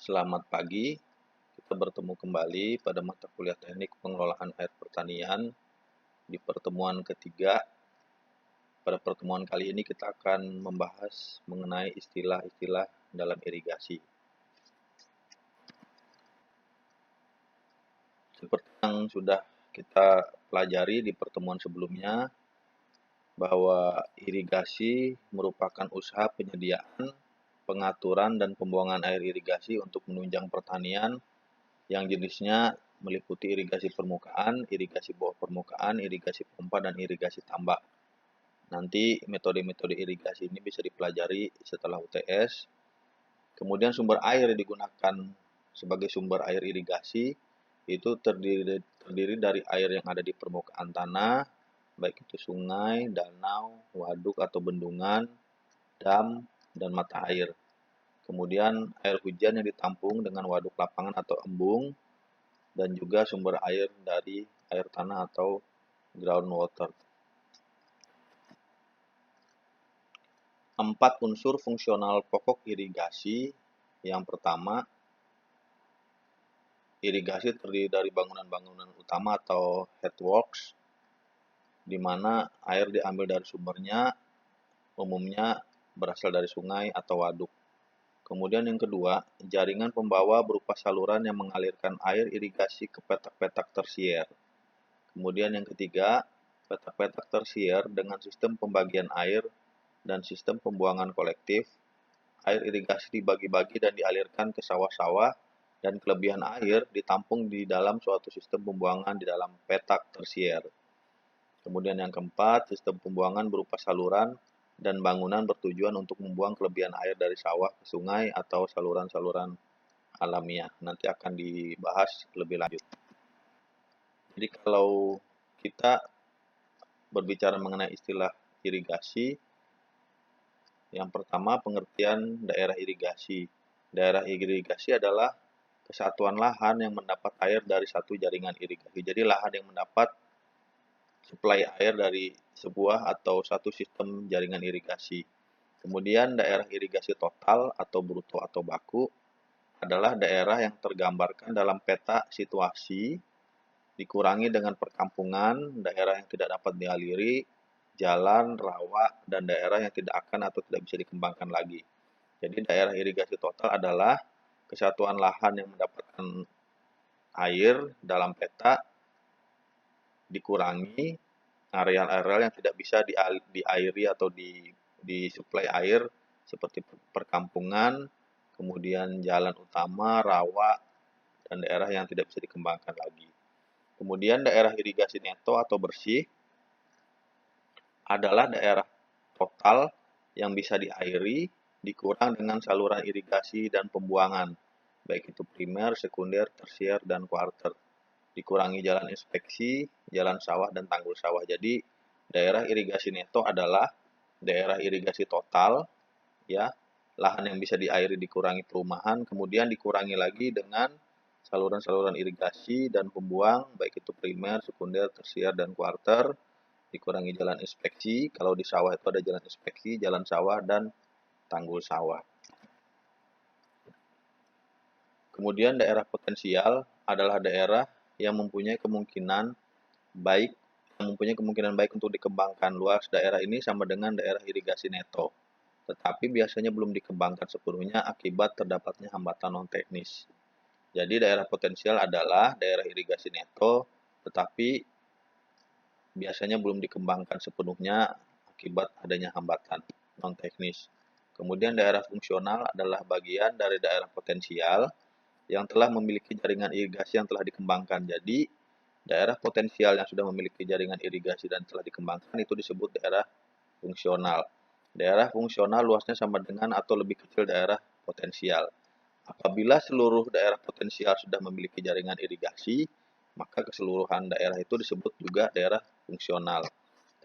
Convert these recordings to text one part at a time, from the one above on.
Selamat pagi, kita bertemu kembali pada mata kuliah teknik pengelolaan air pertanian di pertemuan ketiga. Pada pertemuan kali ini kita akan membahas mengenai istilah-istilah dalam irigasi. Seperti yang sudah kita pelajari di pertemuan sebelumnya, bahwa irigasi merupakan usaha penyediaan, pengaturan, dan pembuangan air irigasi untuk menunjang pertanian yang jenisnya meliputi irigasi permukaan, irigasi bawah permukaan, irigasi pompa, dan irigasi tambak. Nanti metode-metode irigasi ini bisa dipelajari setelah UTS. Kemudian sumber air yang digunakan sebagai sumber air irigasi itu terdiri dari air yang ada di permukaan tanah, baik itu sungai, danau, waduk atau bendungan, dam, dan mata air. Kemudian air hujan yang ditampung dengan waduk lapangan atau embung, dan juga sumber air dari air tanah atau groundwater. 4 unsur fungsional pokok irigasi. Yang pertama, irigasi terdiri dari bangunan-bangunan utama atau headworks, di mana air diambil dari sumbernya, umumnya berasal dari sungai atau waduk. Kemudian yang kedua, jaringan pembawa berupa saluran yang mengalirkan air irigasi ke petak-petak tersier. Kemudian yang ketiga, petak-petak tersier dengan sistem pembagian air dan sistem pembuangan kolektif. Air irigasi dibagi-bagi dan dialirkan ke sawah-sawah, dan kelebihan air ditampung di dalam suatu sistem pembuangan di dalam petak tersier. Kemudian yang keempat, sistem pembuangan berupa saluran dan bangunan bertujuan untuk membuang kelebihan air dari sawah ke sungai atau saluran-saluran alamiah. Nanti akan dibahas lebih lanjut. Jadi kalau kita berbicara mengenai istilah irigasi, yang pertama pengertian daerah irigasi. Daerah irigasi adalah kesatuan lahan yang mendapat air dari satu jaringan irigasi. Jadi lahan yang mendapat suplai air dari sebuah atau satu sistem jaringan irigasi. Kemudian daerah irigasi total atau bruto atau baku adalah daerah yang tergambarkan dalam peta situasi, dikurangi dengan perkampungan, daerah yang tidak dapat dialiri, jalan, rawa, dan daerah yang tidak akan atau tidak bisa dikembangkan lagi. Jadi daerah irigasi total adalah kesatuan lahan yang mendapatkan air dalam peta dikurangi areal-areal yang tidak bisa diairi atau disuplai air seperti perkampungan, kemudian jalan utama, rawa, dan daerah yang tidak bisa dikembangkan lagi. Kemudian daerah irigasi neto atau bersih adalah daerah total yang bisa diairi dikurang dengan saluran irigasi dan pembuangan, baik itu primer, sekunder, tersier, dan kuarter. Dikurangi jalan inspeksi, jalan sawah, dan tanggul sawah. Jadi daerah irigasi neto adalah daerah irigasi total, ya, lahan yang bisa diairi dikurangi perumahan, kemudian dikurangi lagi dengan saluran-saluran irigasi dan pembuang, baik itu primer, sekunder, tersier, dan kuarter. Dikurangi jalan inspeksi, kalau di sawah itu ada jalan inspeksi, jalan sawah, dan tanggul sawah. Kemudian daerah potensial adalah daerah yang mempunyai kemungkinan baik untuk dikembangkan. Luas daerah ini sama dengan daerah irigasi neto, tetapi biasanya belum dikembangkan sepenuhnya akibat terdapatnya hambatan non-teknis. Jadi daerah potensial adalah daerah irigasi neto, tetapi biasanya belum dikembangkan sepenuhnya akibat adanya hambatan non-teknis. Kemudian daerah fungsional adalah bagian dari daerah potensial yang telah memiliki jaringan irigasi yang telah dikembangkan. Jadi daerah potensial yang sudah memiliki jaringan irigasi dan telah dikembangkan itu disebut daerah fungsional. Daerah fungsional luasnya sama dengan atau lebih kecil daerah potensial. Apabila seluruh daerah potensial sudah memiliki jaringan irigasi, maka keseluruhan daerah itu disebut juga daerah fungsional.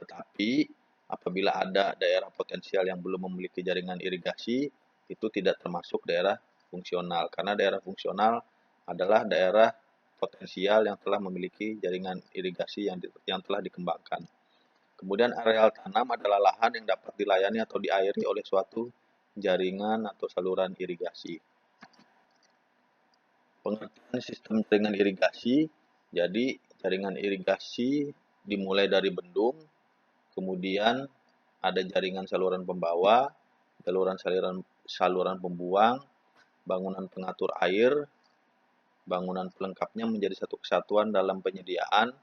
Tetapi apabila ada daerah potensial yang belum memiliki jaringan irigasi, itu tidak termasuk daerah fungsional, karena daerah fungsional adalah daerah potensial yang telah memiliki jaringan irigasi yang telah dikembangkan. Kemudian areal tanam adalah lahan yang dapat dilayani atau diairi oleh suatu jaringan atau saluran irigasi. Pengertian sistem jaringan irigasi, jadi jaringan irigasi dimulai dari bendung, kemudian ada jaringan saluran pembawa, saluran pembuang, bangunan pengatur air, bangunan pelengkapnya menjadi satu kesatuan dalam penyediaan,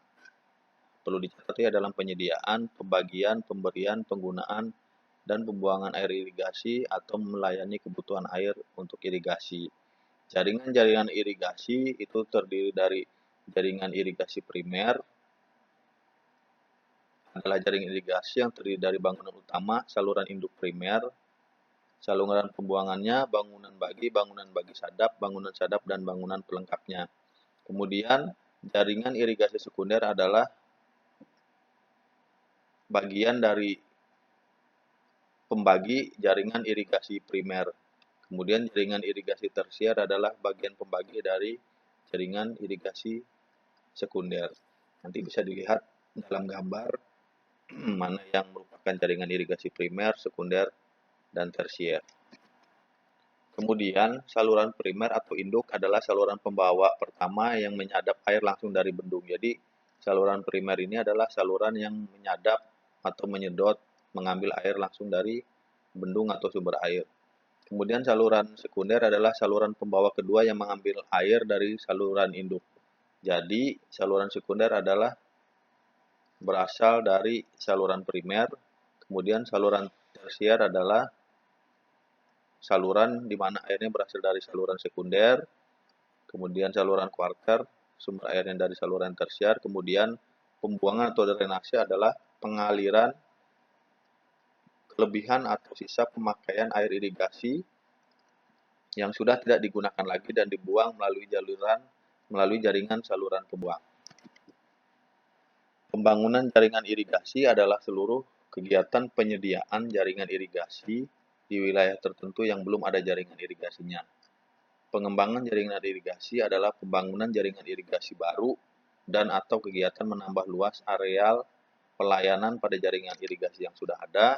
perlu dicatat ya, dalam penyediaan, pembagian, pemberian, penggunaan, dan pembuangan air irigasi atau melayani kebutuhan air untuk irigasi. Jaringan-jaringan irigasi itu terdiri dari jaringan irigasi primer, adalah jaringan irigasi yang terdiri dari bangunan utama, saluran induk primer, saluran pembuangannya, bangunan bagi sadap, dan bangunan pelengkapnya. Kemudian, jaringan irigasi sekunder adalah bagian dari pembagi jaringan irigasi primer. Kemudian jaringan irigasi tersier adalah bagian pembagi dari jaringan irigasi sekunder. Nanti bisa dilihat dalam gambar mana yang merupakan jaringan irigasi primer, sekunder, dan tersier. Kemudian saluran primer atau induk adalah saluran pembawa pertama yang menyadap air langsung dari bendung. Jadi saluran primer ini adalah saluran yang menyadap atau menyedot, mengambil air langsung dari bendung atau sumber air. Kemudian saluran sekunder adalah saluran pembawa kedua yang mengambil air dari saluran induk. Jadi saluran sekunder adalah berasal dari saluran primer, kemudian saluran tersier adalah saluran di mana airnya berasal dari saluran sekunder, kemudian saluran kuarter, sumber airnya dari saluran tersier, kemudian pembuangan atau drainase adalah pengaliran kelebihan atau sisa pemakaian air irigasi yang sudah tidak digunakan lagi dan dibuang melalui jaringan saluran pembuang. Pembangunan jaringan irigasi adalah seluruh kegiatan penyediaan jaringan irigasi di wilayah tertentu yang belum ada jaringan irigasinya. Pengembangan jaringan irigasi adalah pembangunan jaringan irigasi baru dan atau kegiatan menambah luas areal pelayanan pada jaringan irigasi yang sudah ada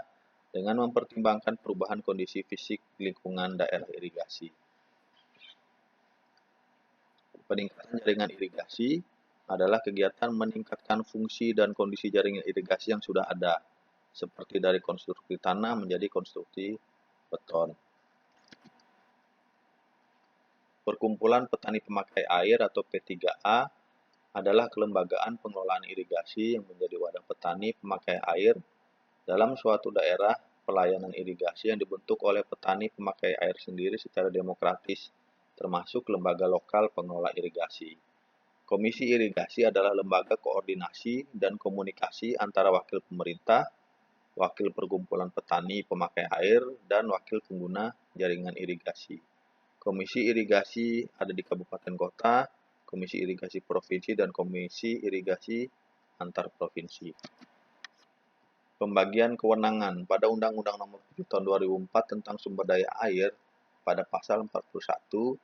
dengan mempertimbangkan perubahan kondisi fisik lingkungan daerah irigasi. Peningkatan jaringan irigasi adalah kegiatan meningkatkan fungsi dan kondisi jaringan irigasi yang sudah ada, seperti dari konstruksi tanah menjadi konstruksi beton. Perkumpulan Petani Pemakai Air atau P3A adalah kelembagaan pengelolaan irigasi yang menjadi wadah petani pemakai air dalam suatu daerah pelayanan irigasi yang dibentuk oleh petani pemakai air sendiri secara demokratis, termasuk lembaga lokal pengelola irigasi. Komisi Irigasi adalah lembaga koordinasi dan komunikasi antara wakil pemerintah, wakil perkumpulan petani pemakai air, dan wakil pengguna jaringan irigasi. Komisi Irigasi ada di kabupaten kota, Komisi Irigasi Provinsi, dan Komisi Irigasi Antar Provinsi. Pembagian kewenangan pada Undang-Undang Nomor 7 Tahun 2004 tentang Sumber Daya Air pada pasal 41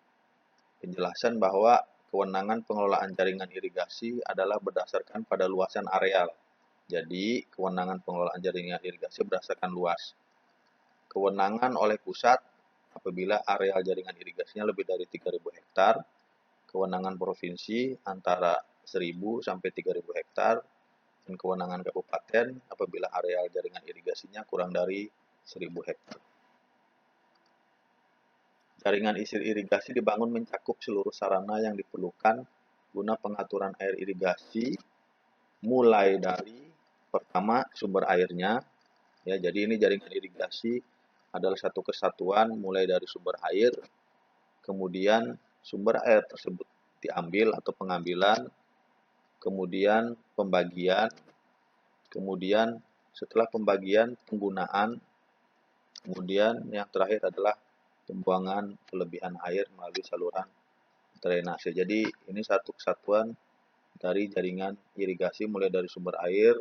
penjelasan bahwa kewenangan pengelolaan jaringan irigasi adalah berdasarkan pada luasan areal. Jadi, kewenangan pengelolaan jaringan irigasi berdasarkan luas. Kewenangan oleh pusat apabila areal jaringan irigasinya lebih dari 3.000 hektar, kewenangan provinsi antara 1.000 sampai 3.000 hektar, dan kewenangan kabupaten apabila areal jaringan irigasinya kurang dari 1.000 hektar. Jaringan irigasi dibangun mencakup seluruh sarana yang diperlukan guna pengaturan air irigasi, mulai dari pertama sumber airnya, ya, jadi ini jaringan irigasi adalah satu kesatuan mulai dari sumber air, kemudian sumber air tersebut diambil atau pengambilan, kemudian pembagian, kemudian setelah pembagian penggunaan, kemudian yang terakhir adalah pembuangan kelebihan air melalui saluran drainase. Jadi ini satu kesatuan dari jaringan irigasi mulai dari sumber air,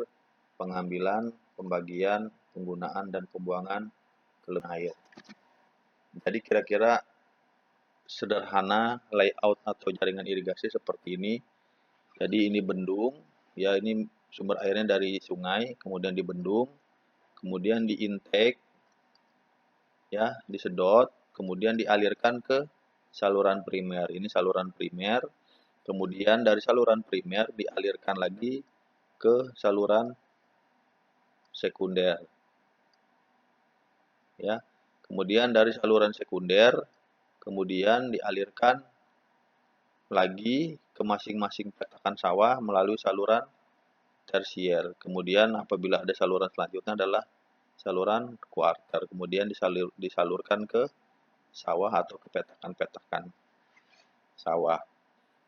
pengambilan, pembagian, penggunaan, dan pembuangan kelebihan air. Jadi kira-kira sederhana layout atau jaringan irigasi seperti ini. Jadi ini bendung, ya, ini sumber airnya dari sungai, kemudian dibendung, kemudian di intake, ya, disedot, kemudian dialirkan ke saluran primer. Ini saluran primer. Kemudian dari saluran primer dialirkan lagi ke saluran sekunder. Ya. Kemudian dari saluran sekunder kemudian dialirkan lagi ke masing-masing petakan sawah melalui saluran tersier. Kemudian apabila ada saluran selanjutnya adalah saluran kuarter. Kemudian disalurkan ke sawah atau ke petakan-petakan sawah.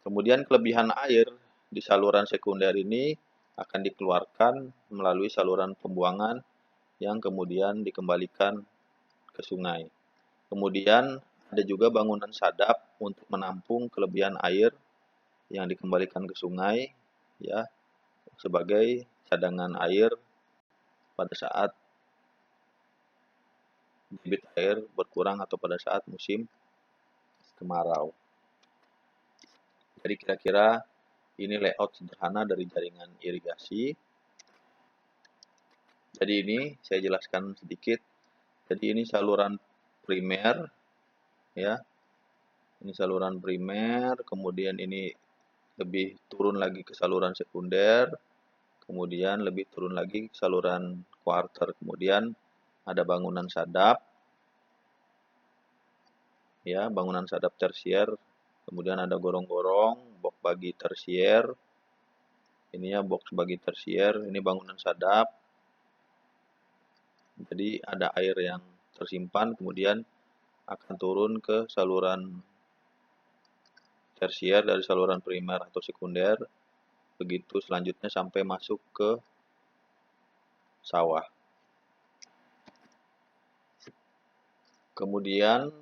Kemudian kelebihan air di saluran sekunder ini akan dikeluarkan melalui saluran pembuangan yang kemudian dikembalikan ke sungai. Kemudian ada juga bangunan sadap untuk menampung kelebihan air yang dikembalikan ke sungai ya sebagai cadangan air pada saat debit air berkurang atau pada saat musim kemarau. Jadi kira-kira ini layout sederhana dari jaringan irigasi. Jadi ini saya jelaskan sedikit. Jadi ini saluran primer ya. Ini saluran primer, kemudian ini lebih turun lagi ke saluran sekunder, kemudian lebih turun lagi ke saluran kuarter, kemudian ada bangunan sadap, ya bangunan sadap tersier, kemudian ada gorong-gorong, box bagi tersier, ini ya box bagi tersier, ini bangunan sadap, jadi ada air yang tersimpan, kemudian akan turun ke saluran tersier dari saluran primer atau sekunder, begitu selanjutnya sampai masuk ke sawah. Kemudian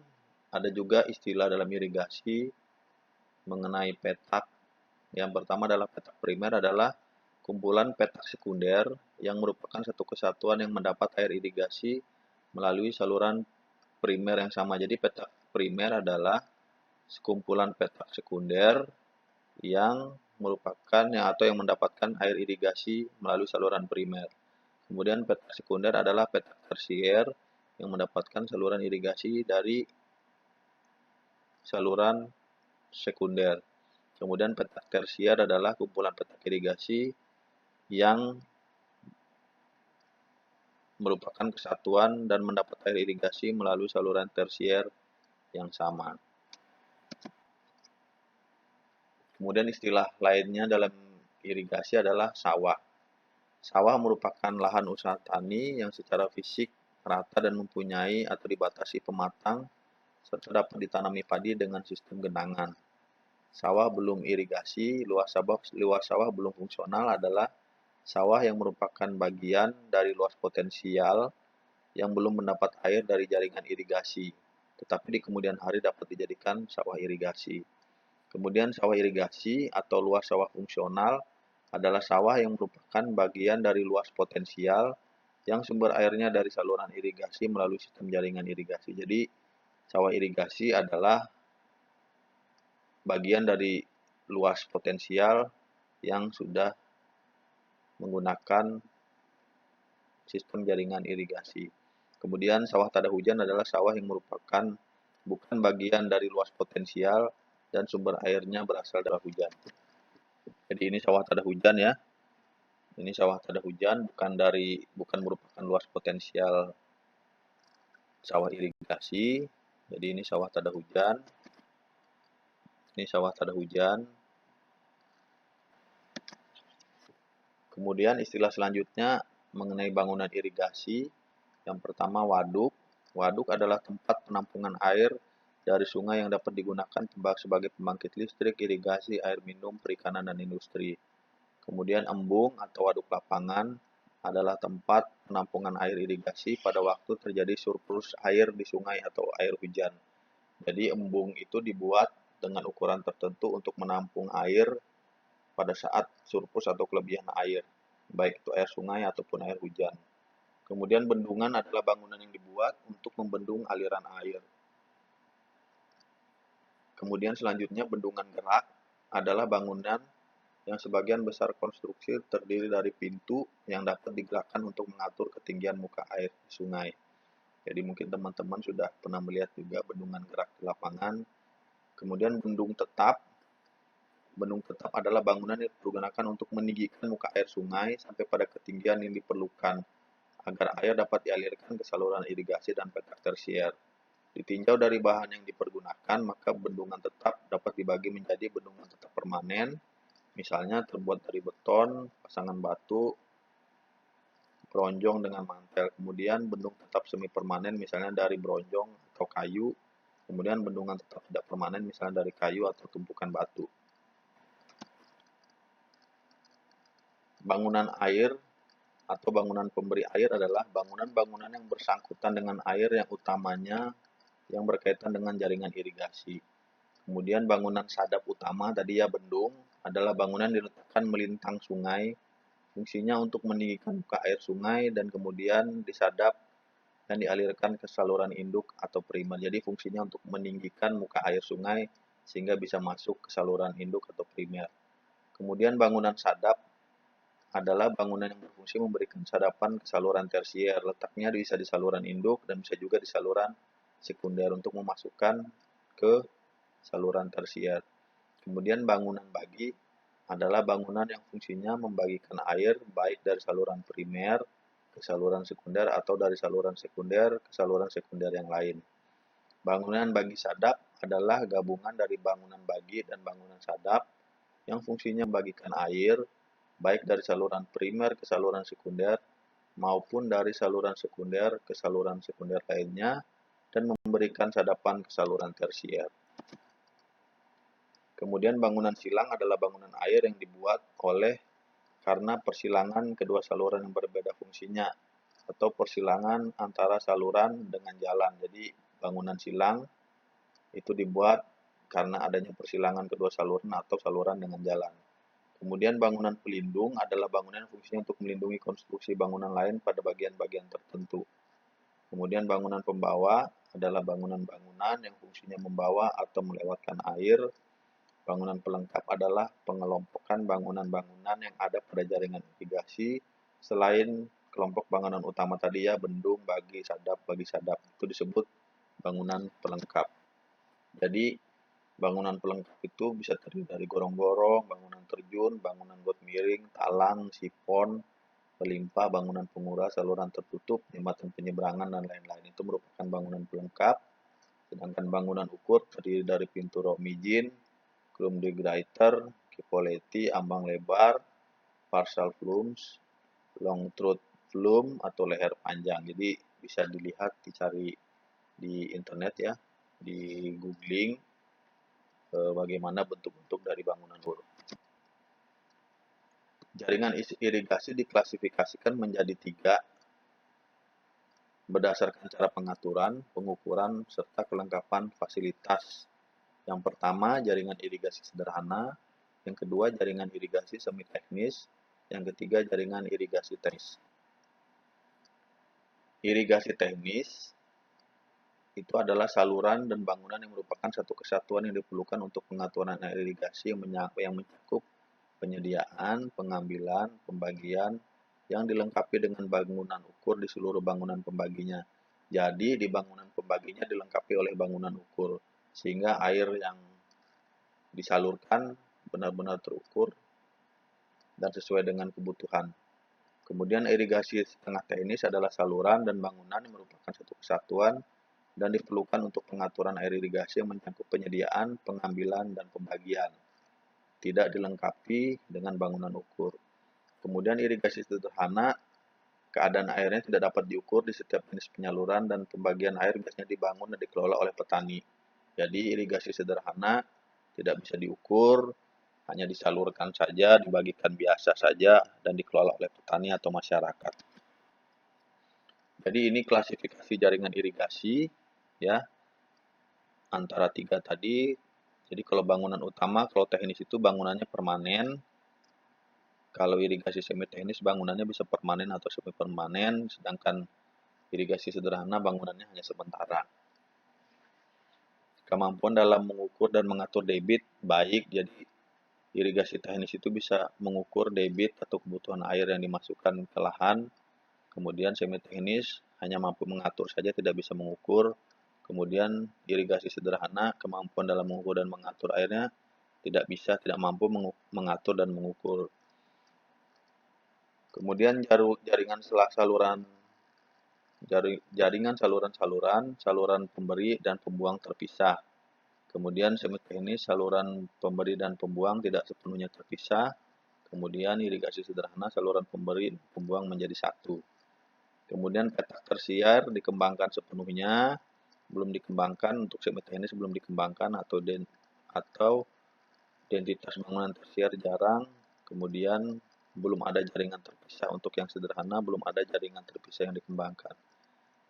ada juga istilah dalam irigasi mengenai petak. Yang pertama adalah petak primer adalah kumpulan petak sekunder yang merupakan satu kesatuan yang mendapat air irigasi melalui saluran primer yang sama. Jadi petak primer adalah sekumpulan petak sekunder yang merupakan atau yang mendapatkan air irigasi melalui saluran primer. Kemudian petak sekunder adalah petak tersier yang mendapatkan saluran irigasi dari saluran sekunder. Kemudian petak tersier adalah kumpulan petak irigasi yang merupakan kesatuan dan mendapat air irigasi melalui saluran tersier yang sama. Kemudian istilah lainnya dalam irigasi adalah sawah. Sawah merupakan lahan usaha tani yang secara fisik rata dan mempunyai atau dibatasi pematang serta dapat ditanami padi dengan sistem genangan. Sawah belum irigasi, luas sawah belum fungsional adalah sawah yang merupakan bagian dari luas potensial yang belum mendapat air dari jaringan irigasi, tetapi di kemudian hari dapat dijadikan sawah irigasi. Kemudian sawah irigasi atau luas sawah fungsional adalah sawah yang merupakan bagian dari luas potensial yang sumber airnya dari saluran irigasi melalui sistem jaringan irigasi. Jadi sawah irigasi adalah bagian dari luas potensial yang sudah menggunakan sistem jaringan irigasi. Kemudian sawah tada hujan adalah sawah yang merupakan bukan bagian dari luas potensial dan sumber airnya berasal dari hujan. Jadi ini sawah tada hujan ya. Ini sawah tada hujan bukan merupakan luas potensial sawah irigasi. Jadi ini sawah tada hujan. Ini sawah tada hujan. Kemudian istilah selanjutnya mengenai bangunan irigasi. Yang pertama waduk. Waduk adalah tempat penampungan air dari sungai yang dapat digunakan sebagai pembangkit listrik, irigasi, air minum, perikanan, dan industri. Kemudian embung atau waduk lapangan adalah tempat penampungan air irigasi pada waktu terjadi surplus air di sungai atau air hujan. Jadi embung itu dibuat dengan ukuran tertentu untuk menampung air pada saat surplus atau kelebihan air, baik itu air sungai ataupun air hujan. Kemudian bendungan adalah bangunan yang dibuat untuk membendung aliran air. Kemudian selanjutnya bendungan gerak adalah bangunan yang sebagian besar konstruksi terdiri dari pintu yang dapat digerakkan untuk mengatur ketinggian muka air di sungai. Jadi mungkin teman-teman sudah pernah melihat juga bendungan gerak di lapangan Kemudian bendung tetap. Bendung tetap adalah bangunan yang digunakan untuk meninggikan muka air sungai sampai pada ketinggian yang diperlukan agar air dapat dialirkan ke saluran irigasi dan petak tersier. Ditinjau dari bahan yang dipergunakan, maka bendungan tetap dapat dibagi menjadi bendungan tetap permanen, misalnya terbuat dari beton, pasangan batu, bronjong dengan mantel. Kemudian bendung tetap semi permanen misalnya dari bronjong atau kayu. Kemudian bendungan tetap tidak permanen misalnya dari kayu atau tumpukan batu. Bangunan air atau bangunan pemberi air adalah bangunan-bangunan yang bersangkutan dengan air yang utamanya yang berkaitan dengan jaringan irigasi. Kemudian bangunan sadap utama tadi ya bendung adalah bangunan diletakkan melintang sungai. Fungsinya untuk meninggikan muka air sungai dan kemudian disadap dan dialirkan ke saluran induk atau primer. Jadi fungsinya untuk meninggikan muka air sungai sehingga bisa masuk ke saluran induk atau primer. Kemudian bangunan sadap adalah bangunan yang berfungsi memberikan sadapan ke saluran tersier. Letaknya bisa di saluran induk dan bisa juga di saluran sekunder untuk memasukkan ke saluran tersier. Kemudian bangunan bagi adalah bangunan yang fungsinya membagikan air baik dari saluran primer ke saluran sekunder atau dari saluran sekunder ke saluran sekunder yang lain. Bangunan bagi sadap adalah gabungan dari bangunan bagi dan bangunan sadap yang fungsinya membagikan air baik dari saluran primer ke saluran sekunder maupun dari saluran sekunder ke saluran sekunder lainnya dan memberikan sadapan ke saluran tersier. Kemudian bangunan silang adalah bangunan air yang dibuat oleh karena persilangan kedua saluran yang berbeda fungsinya atau persilangan antara saluran dengan jalan. Jadi bangunan silang itu dibuat karena adanya persilangan kedua saluran atau saluran dengan jalan. Kemudian bangunan pelindung adalah bangunan yang fungsinya untuk melindungi konstruksi bangunan lain pada bagian-bagian tertentu. Kemudian bangunan pembawa adalah bangunan-bangunan yang fungsinya membawa atau melewatkan air. Bangunan pelengkap adalah pengelompokan bangunan-bangunan yang ada pada jaringan irigasi selain kelompok bangunan utama tadi ya, bendung, bagi sadap, itu disebut bangunan pelengkap. Jadi bangunan pelengkap itu bisa terdiri dari gorong-gorong, bangunan terjun, bangunan got miring, talang, sipon, pelimpa, bangunan penguras, saluran tertutup, jembatan penyeberangan, dan lain-lain. Itu merupakan bangunan pelengkap. Sedangkan bangunan ukur terdiri dari pintu romijin, klum de gruyter, kipoleti, ambang lebar, partial flums, long throat flum atau leher panjang. Jadi bisa dilihat, dicari di internet ya, di googling bagaimana bentuk-bentuk dari bangunan ukur. Jaringan irigasi diklasifikasikan menjadi 3 berdasarkan cara pengaturan, pengukuran, serta kelengkapan fasilitas. Yang pertama, jaringan irigasi sederhana. Yang kedua, jaringan irigasi semi teknis. Yang ketiga, jaringan irigasi teknis. Irigasi teknis itu adalah saluran dan bangunan yang merupakan satu kesatuan yang diperlukan untuk pengaturan air irigasi yang mencakup penyediaan, pengambilan, pembagian, yang dilengkapi dengan bangunan ukur di seluruh bangunan pembaginya. Jadi di bangunan pembaginya dilengkapi oleh bangunan ukur, sehingga air yang disalurkan benar-benar terukur dan sesuai dengan kebutuhan. Kemudian irigasi setengah teknis adalah saluran dan bangunan yang merupakan satu kesatuan dan diperlukan untuk pengaturan air irigasi yang mencakup penyediaan, pengambilan, dan pembagian. Tidak dilengkapi dengan bangunan ukur. Kemudian irigasi sederhana, keadaan airnya tidak dapat diukur di setiap jenis penyaluran dan pembagian air biasanya dibangun dan dikelola oleh petani. Jadi irigasi sederhana tidak bisa diukur, hanya disalurkan saja, dibagikan biasa saja, dan dikelola oleh petani atau masyarakat. Jadi ini klasifikasi jaringan irigasi ya antara 3 tadi. Jadi kalau bangunan utama, kalau teknis itu bangunannya permanen. Kalau irigasi semi teknis bangunannya bisa permanen atau semi permanen, sedangkan irigasi sederhana bangunannya hanya sementara. Kemampuan dalam mengukur dan mengatur debit baik, jadi irigasi teknis itu bisa mengukur debit atau kebutuhan air yang dimasukkan ke lahan. Kemudian semi teknis hanya mampu mengatur saja, tidak bisa mengukur. Kemudian irigasi sederhana, kemampuan dalam mengukur dan mengatur airnya tidak mampu mengatur dan mengukur. Kemudian jaringan saluran pemberi dan pembuang terpisah. Kemudian semi teknis, saluran pemberi dan pembuang tidak sepenuhnya terpisah. Kemudian irigasi sederhana, saluran pemberi dan pembuang menjadi satu. Kemudian petak tersier dikembangkan sepenuhnya, belum dikembangkan untuk semi teknis, belum dikembangkan, atau identitas bangunan tersier jarang. Kemudian belum ada jaringan terpisah. Untuk yang sederhana belum ada jaringan terpisah yang dikembangkan.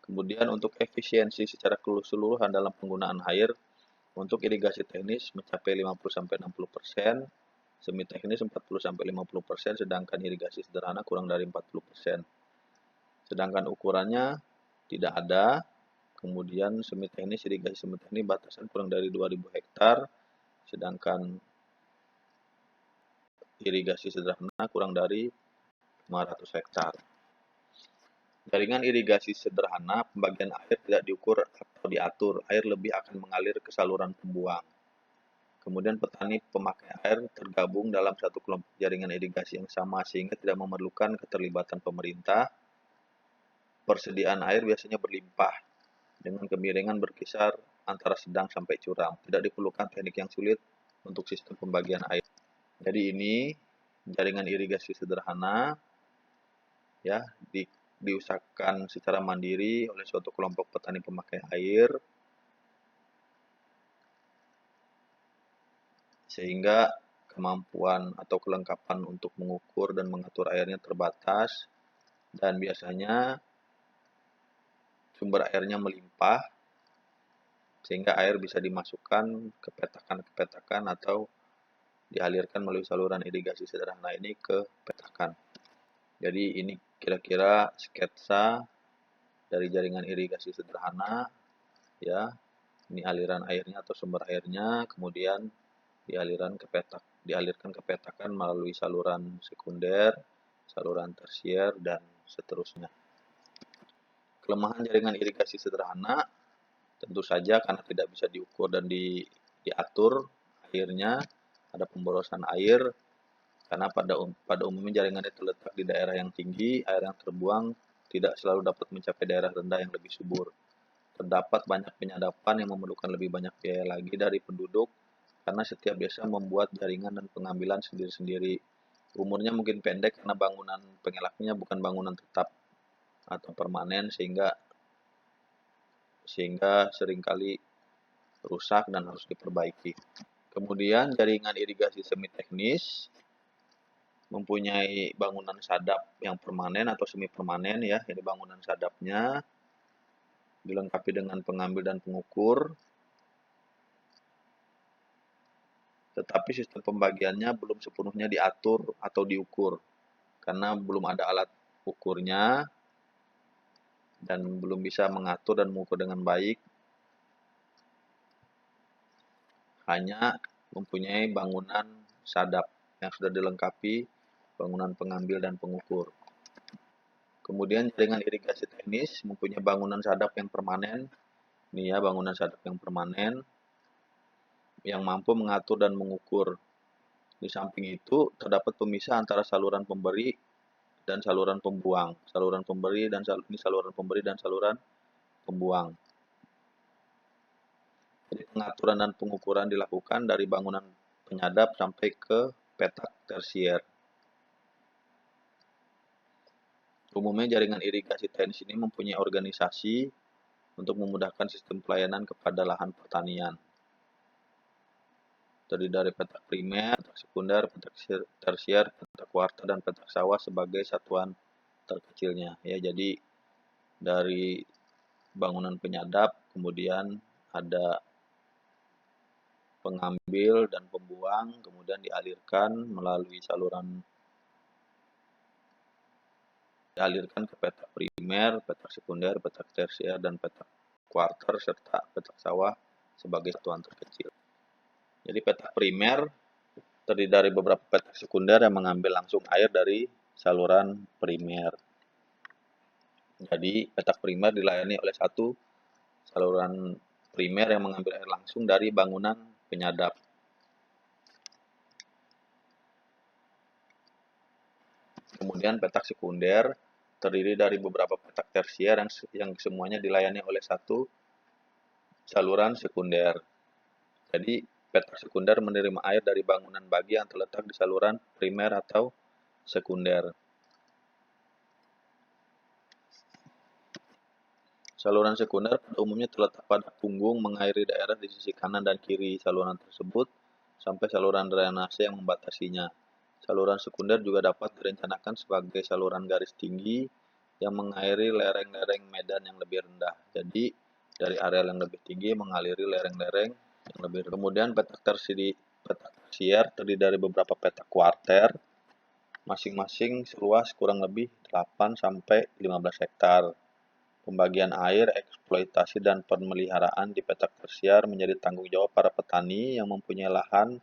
Kemudian untuk efisiensi secara keseluruhan dalam penggunaan air, untuk irigasi teknis mencapai 50-60%, semi teknis 40-50%, sedangkan irigasi sederhana kurang dari 40%. Sedangkan ukurannya tidak ada. Kemudian semi teknis, irigasi semi teknis batasan kurang dari 2000 hektar, sedangkan irigasi sederhana kurang dari 500 hektar. Jaringan irigasi sederhana, pembagian air tidak diukur atau diatur, air lebih akan mengalir ke saluran pembuang. Kemudian petani pemakai air tergabung dalam satu kelompok jaringan irigasi yang sama sehingga tidak memerlukan keterlibatan pemerintah. Persediaan air biasanya berlimpah dengan kemiringan berkisar antara sedang sampai curam. Tidak diperlukan teknik yang sulit untuk sistem pembagian air. Jadi ini jaringan irigasi sederhana ya diusahakan secara mandiri oleh suatu kelompok petani pemakai air sehingga kemampuan atau kelengkapan untuk mengukur dan mengatur airnya terbatas dan biasanya sumber airnya melimpah sehingga air bisa dimasukkan ke petakan atau dialirkan melalui saluran irigasi sederhana ini ke petakan. Jadi ini kira-kira sketsa dari jaringan irigasi sederhana ya. Ini aliran airnya atau sumber airnya, kemudian dialirkan ke petakan melalui saluran sekunder, saluran tersier, dan seterusnya. Kelemahan jaringan irigasi sederhana tentu saja karena tidak bisa diukur dan diatur airnya, ada pemborosan air, karena pada umumnya jaringannya terletak di daerah yang tinggi, air yang terbuang tidak selalu dapat mencapai daerah rendah yang lebih subur. Terdapat banyak penyadapan yang memerlukan lebih banyak biaya lagi dari penduduk, karena setiap desa membuat jaringan dan pengambilan sendiri-sendiri. Umurnya mungkin pendek karena bangunan pengelaknya bukan bangunan tetap atau permanen sehingga seringkali rusak dan harus diperbaiki. Kemudian jaringan irigasi semi teknis mempunyai bangunan sadap yang permanen atau semi permanen ya. Jadi bangunan sadapnya dilengkapi dengan pengambil dan pengukur. Tetapi sistem pembagiannya belum sepenuhnya diatur atau diukur karena belum ada alat ukurnya dan belum bisa mengatur dan mengukur dengan baik. Hanya mempunyai bangunan sadap yang sudah dilengkapi bangunan pengambil dan pengukur. Kemudian jaringan irigasi teknis mempunyai bangunan sadap yang permanen. Ini ya bangunan sadap yang permanen yang mampu mengatur dan mengukur. Di samping itu terdapat pemisah antara saluran pemberi dan saluran pembuang. Saluran pemberi dan saluran pembuang. Jadi pengaturan dan pengukuran dilakukan dari bangunan penyadap sampai ke petak tersier. Umumnya jaringan irigasi teknis ini mempunyai organisasi untuk memudahkan sistem pelayanan kepada lahan pertanian. Terdiri dari petak primer, petak sekunder, petak tersier, petak kuarter, dan petak sawah sebagai satuan terkecilnya. Ya, jadi dari bangunan penyadap, kemudian ada pengambil dan pembuang, kemudian dialirkan ke petak primer, petak sekunder, petak tersier, dan petak kuarter, serta petak sawah sebagai satuan terkecil. Jadi petak primer terdiri dari beberapa petak sekunder yang mengambil langsung air dari saluran primer. Jadi petak primer dilayani oleh satu saluran primer yang mengambil air langsung dari bangunan penyadap. Kemudian petak sekunder terdiri dari beberapa petak tersier yang semuanya dilayani oleh satu saluran sekunder. Jadi petak sekunder menerima air dari bangunan bagi yang terletak di saluran primer atau sekunder. Saluran sekunder pada umumnya terletak pada punggung mengairi daerah di sisi kanan dan kiri saluran tersebut sampai saluran drainase yang membatasinya. Saluran sekunder juga dapat direncanakan sebagai saluran garis tinggi yang mengairi lereng-lereng medan yang lebih rendah. Jadi dari areal yang lebih tinggi mengaliri lereng-lereng yang lebih rendah. Kemudian petak tersier terdiri dari beberapa petak kuarter, masing-masing seluas kurang lebih 8 sampai 15 hektar. Pembagian air, eksploitasi, dan pemeliharaan di petak tersier menjadi tanggung jawab para petani yang mempunyai lahan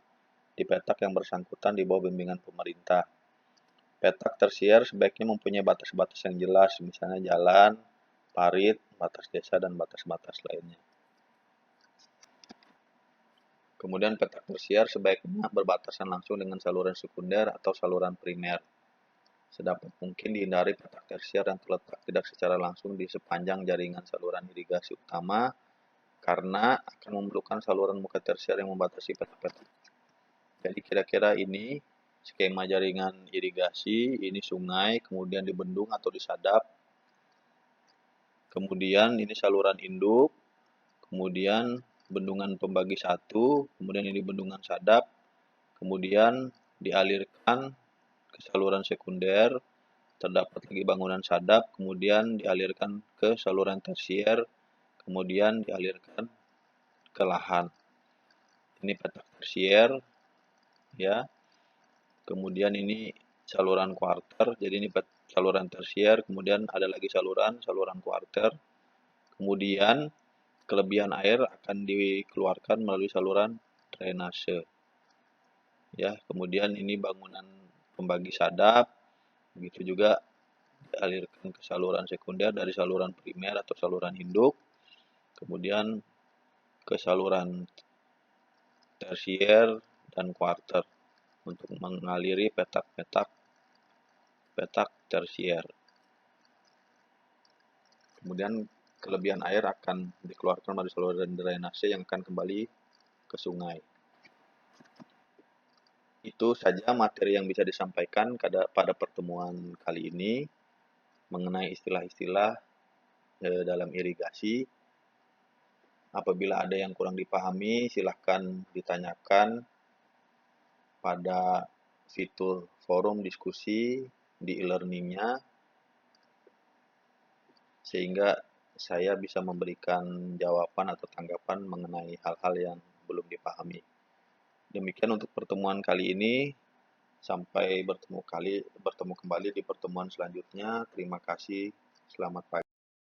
di petak yang bersangkutan di bawah bimbingan pemerintah. Petak tersier sebaiknya mempunyai batas-batas yang jelas, misalnya jalan, parit, batas desa, dan batas-batas lainnya. Kemudian petak tersier sebaiknya berbatasan langsung dengan saluran sekunder atau saluran primer. Sedapat mungkin dihindari petak tersier yang terletak tidak secara langsung di sepanjang jaringan saluran irigasi utama karena akan memerlukan saluran muka tersier yang membatasi petak-petak. Jadi kira-kira ini skema jaringan irigasi, ini sungai, kemudian dibendung atau disadap, kemudian ini saluran induk, kemudian bendungan pembagi satu, kemudian ini bendungan sadap, kemudian dialirkan ke saluran sekunder, terdapat lagi bangunan sadap, kemudian dialirkan ke saluran tersier, kemudian dialirkan ke lahan. Ini petak tersier, ya. Kemudian ini saluran kuarter, jadi ini saluran tersier, kemudian ada lagi saluran kuarter. Kemudian kelebihan air akan dikeluarkan melalui saluran drainase. Ya, kemudian ini bangunan pembagi sadap, begitu juga dialirkan ke saluran sekunder dari saluran primer atau saluran induk, kemudian ke saluran tersier dan kuarter untuk mengaliri petak tersier. Kemudian kelebihan air akan dikeluarkan melalui saluran drainase yang akan kembali ke sungai. Itu saja materi yang bisa disampaikan pada pertemuan kali ini mengenai istilah-istilah dalam irigasi. Apabila ada yang kurang dipahami, silahkan ditanyakan pada fitur forum diskusi di e-learning-nya, sehingga saya bisa memberikan jawaban atau tanggapan mengenai hal-hal yang belum dipahami. Demikian untuk pertemuan kali ini. Sampai bertemu kembali di pertemuan selanjutnya. Terima kasih. Selamat pagi.